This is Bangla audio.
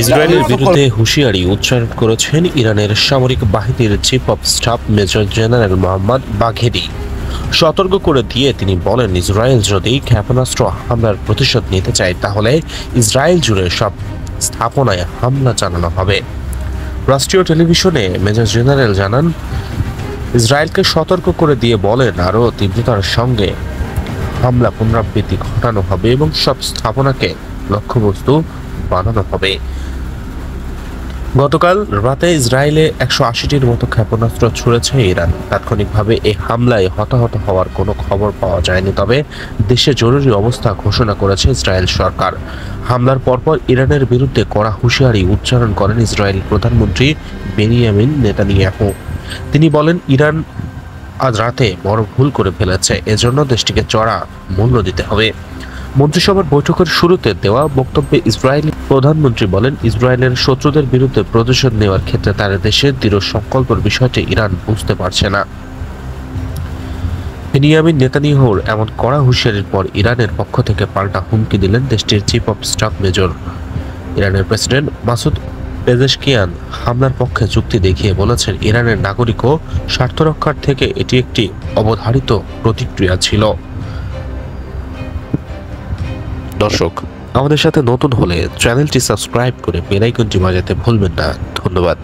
ইসরায়েলের বিরুদ্ধে হুঁশিয়ারি উচ্চারণ করেছেন ইরানের সামরিক বাহিনীর chief of staff major general Mohammad বাঘেরি। সতর্ক করে দিয়ে তিনি বলেন, ইসরায়েল যদি ক্ষেপণাস্ত্র হামলার প্রতিশোধ নিতে চায় তাহলে ইসরায়েল জুড়ে সব স্থাপনায় হামলা চালানো হবে। রাষ্ট্রীয় টেলিভিশনে মেজর জেনারেল জানান, ইসরায়েলকে সতর্ক করে দিয়ে বলেন, আরও তীব্রতার সঙ্গে হামলা পুনরাবৃত্তি ঘটানো হবে এবং সব স্থাপনাকে লক্ষ্যবস্তু বানানো হবে। গতকাল রাতে ইসরায়েলে 180টির মতো ক্ষেপণাস্ত্র ছুড়েছে ইরান। তাৎক্ষণিকভাবে এই হামলায় হতাহত হওয়ার কোনো খবর পাওয়া যায়নি, তবে দেশে জরুরি অবস্থা ঘোষণা করেছে ইসরায়েল সরকার। হামলার পরপর ইরানের বিরুদ্ধে কড়া হুঁশিয়ারি উচ্চারণ করেন ইসরায়েল প্রধানমন্ত্রী বেনিয়ামিন নেতানিয়াহু। তিনি বলেন, ইরান আজ রাতে বড় ভুল করে ফেলেছে, এজন্য দেশটিকে চড়া মূল্য দিতে হবে। মন্ত্রিসভার বৈঠকের শুরুতে দেওয়া বক্তব্যে ইসরায়েলি প্রধানমন্ত্রী বলেন, ইসরায়েলের শত্রুদের বিরুদ্ধে প্রতিশোধ নেওয়ার ক্ষেত্রে তার দেশের দৃঢ় সংকল্পের বিষয়টি ইরান বুঝতে পারছে না। বেনিয়ামিন নেতানিয়াহুর এমন কড়া হুঁশিয়ারির পর ইরানের পক্ষ থেকে পাল্টা হুমকি দিলেন দেশটির চিফ অব স্টাফ মেজর। ইরানের প্রেসিডেন্ট মাসুদ পেজেশকিয়ান হামলার পক্ষে যুক্তি দেখিয়ে বলেছেন, ইরানের নাগরিক ও স্বার্থ রক্ষার থেকে এটি একটি অবধারিত প্রতিক্রিয়া ছিল। দর্শক, আমাদের সাথে নতুন হলে চ্যানেলটি সাবস্ক্রাইব করে বেল আইকনটি বাজাতে ভুলবেন না। ধন্যবাদ।